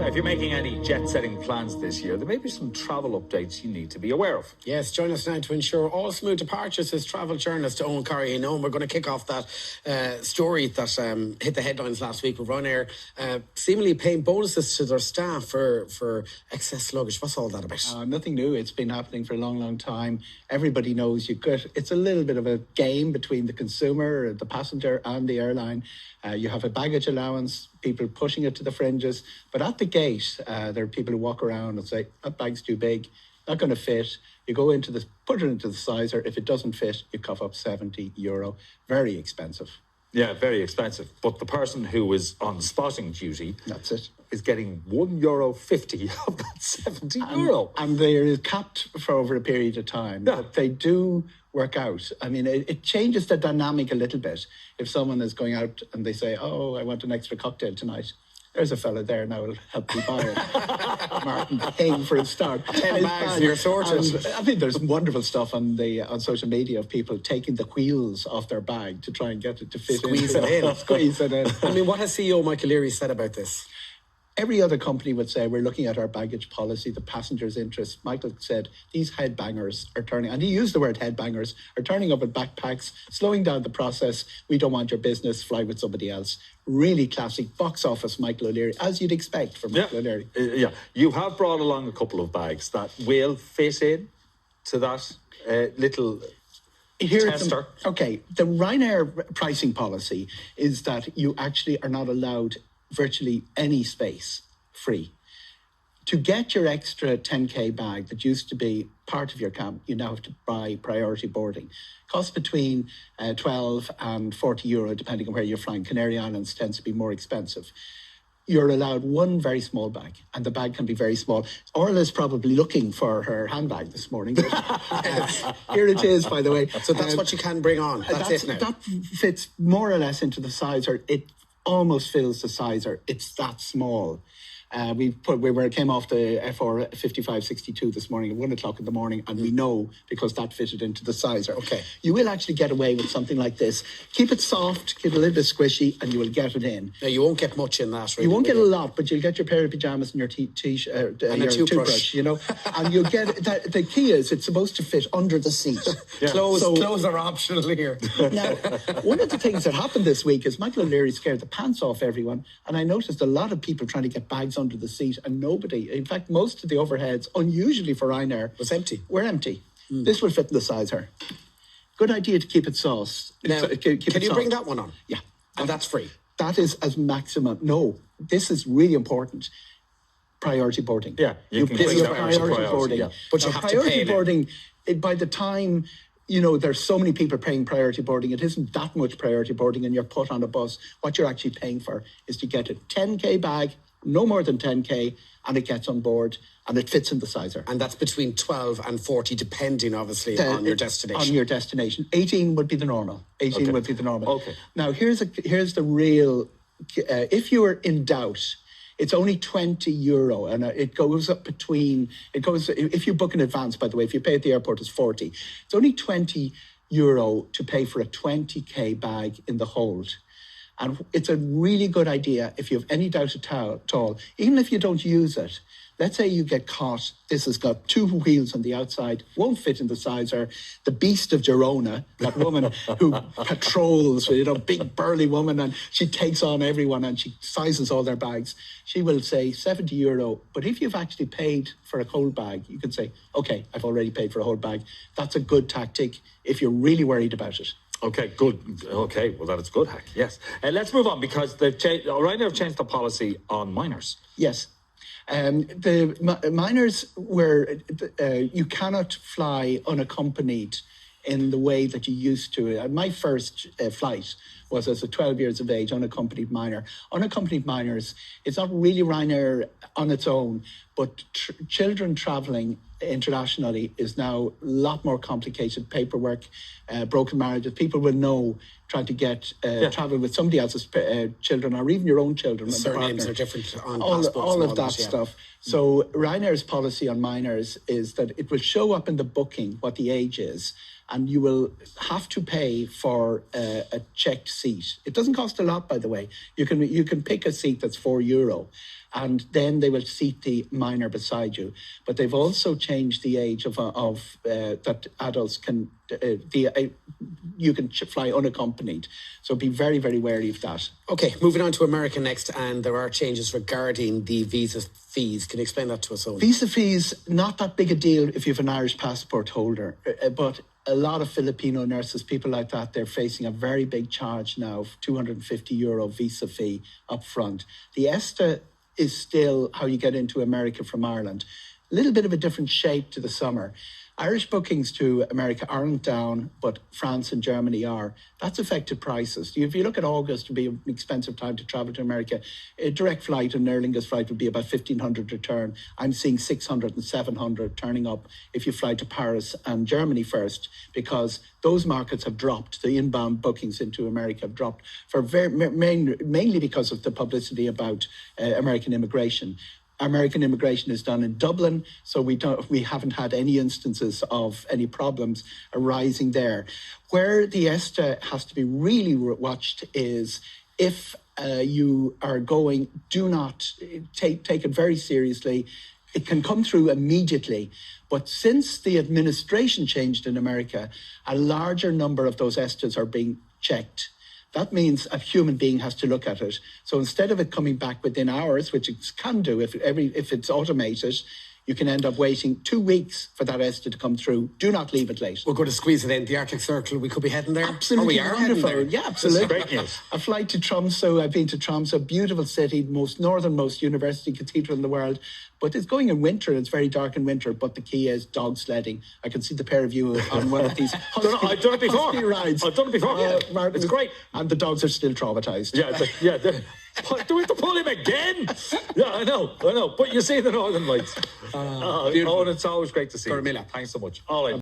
Now, if you're making any jet-setting plans this year, there may be some travel updates you need to be aware of. Yes, join us now to ensure all smooth departures is travel journalist Eoghan Corry. And we're going to kick off that story that hit the headlines last week with Ryanair seemingly paying bonuses to their staff for excess luggage. What's all that about? Nothing new. It's been happening for a long, long time. Everybody knows it's a little bit of a game between the consumer, the passenger and the airline. You have a baggage allowance, people pushing it to the fringes. But at the gate, there are people who walk around and say, that bag's too big, not going to fit. You go put it into the sizer. If it doesn't fit, you cough up €70. Very expensive. Yeah, very expensive. But the person who is on spotting duty... That's it. ...is getting €1.50 of that €70. And they're capped for over a period of time. Yeah. But they do work out. I mean, it changes the dynamic a little bit. If someone is going out and they say, oh, I want an extra cocktail tonight, there's a fella there now who'll help you buy it. Martin paying for a start. 10 bags, you're sorted. And I think there's wonderful stuff on social media of people taking the wheels off their bag to try and get it to fit Squeeze it in. Squeeze it in. I mean, what has CEO Michael Leary said about this? Every other company would say, we're looking at our baggage policy, the passenger's interest. Michael said, these headbangers are turning, and he used the word headbangers, are turning up with backpacks, slowing down the process. We don't want your business, fly with somebody else. Really classic box office Michael O'Leary, as you'd expect from Michael O'Leary. Yeah, you have brought along a couple of bags that will fit in to that little... tester. Okay, the Ryanair pricing policy is that you actually are not allowed virtually any space free. To get your extra 10k bag that used to be part of your camp, you now have to buy priority boarding. Costs between 12 and €40, depending on where you're flying. Canary Islands tends to be more expensive. You're allowed one very small bag, and the bag can be very small. Orla's probably looking for her handbag this morning. Here it is, by the way. So that's what you can bring on. That's it now. That fits more or less into the sizer. It almost fills the sizer. It's that small. We came off the FR 5562 this morning at 1 o'clock in the morning, and we know because that fitted into the sizer. Okay. You will actually get away with something like this. Keep it soft, keep it a little bit squishy, and you will get it in. Now, you won't get much in that. Really, you won't get a lot, but you'll get your pair of pajamas and your t-shirt and your toothbrush, you know. And you'll get the key is it's supposed to fit under the seat. Yeah. Clothes are optional here. Now, one of the things that happened this week is Michael O'Leary scared the pants off everyone, and I noticed a lot of people trying to get bags under the seat, and nobody, in fact, most of the overheads, unusually for Ryanair, were empty. This will fit in the sizer. Good idea to keep it sauce. Now, can you bring that one on? Yeah. And that's free? That is as maximum. No, this is really important. Priority boarding. Yeah, you pay your priority boarding. Yeah. But you have to pay boarding, by the time... You know, there's so many people paying priority boarding. It isn't that much priority boarding and you're put on a bus. What you're actually paying for is to get a 10k bag, no more than 10k, and it gets on board and it fits in the sizer. And that's between 12 and 40, depending, obviously, on your destination. On your destination. 18 would be the normal. 18 would be the normal. Okay. Now, here's the real... if you are in doubt... It's only €20, and it goes up if you book in advance, by the way, if you pay at the airport, it's 40. It's only €20 to pay for a 20k bag in the hold. And it's a really good idea if you have any doubt at all, even if you don't use it. Let's say you get caught. This has got two wheels on the outside, won't fit in the sizer. The beast of Girona, that woman who patrols, big burly woman, and she takes on everyone and she sizes all their bags. She will say €70. But if you've actually paid for a whole bag, you can say, okay, I've already paid for a whole bag. That's a good tactic if you're really worried about it. Okay, good. Okay, well, that is good, hack. Yes. Let's move on because Ryanair have changed the policy on minors. Yes. The minors you cannot fly unaccompanied in the way that you used to. My first flight was as a 12 years of age, unaccompanied minor. Unaccompanied minors, it's not really Ryanair on its own, but children travelling internationally is now a lot more complicated paperwork, broken marriages. People will know trying to get travel with somebody else's children or even your own children. Surnames are different on passports. All of that stuff. So Ryanair's policy on minors is that it will show up in the booking what the age is, and you will have to pay for a checked seat. It doesn't cost a lot, by the way. You can pick a seat that's €4, and then they will seat the minor beside you. But they've also changed the age of that adults can you can fly unaccompanied. So be very, very wary of that. Okay, moving on to America next, and there are changes regarding the visa fees. Can you explain that to us, Owen? Visa fees, not that big a deal if you have an Irish passport holder, but a lot of Filipino nurses, people like that, they're facing a very big charge now of €250 visa fee up front. The ESTA is still how you get into America from Ireland. A little bit of a different shape to the summer. Irish bookings to America aren't down, but France and Germany are. That's affected prices. If you look at August, it would be an expensive time to travel to America. A direct flight, an Aer Lingus flight, would be about $1,500 return. I'm seeing $600 and $700 turning up if you fly to Paris and Germany first, because those markets have dropped. The inbound bookings into America have dropped mainly because of the publicity about American immigration. American immigration is done in Dublin, so we haven't had any instances of any problems arising there. Where the ESTA has to be really watched is if you are going, do not take it very seriously. It can come through immediately. But since the administration changed in America, a larger number of those ESTAs are being checked. That means a human being has to look at it. So instead of it coming back within hours, which it can do if it's automated, you can end up waiting 2 weeks for that ESTA to come through. Do not leave it late. We're going to squeeze it in. The Arctic Circle, we could be heading there. Absolutely. We are heading there. Yeah, absolutely. Great news. A flight to Tromsø. I've been to Tromsø, beautiful city, most northernmost university cathedral in the world. But it's going in winter. It's very dark in winter. But the key is dog sledding. I can see the pair of you on one of these I've done it before. rides. I've done it before. Martin, it's great. And the dogs are still traumatized. Yeah. Do we have to pull him again? Yeah, I know. But you see the Northern Lights. Oh, and it's always great to see you. Cormilla. Thanks so much. All right.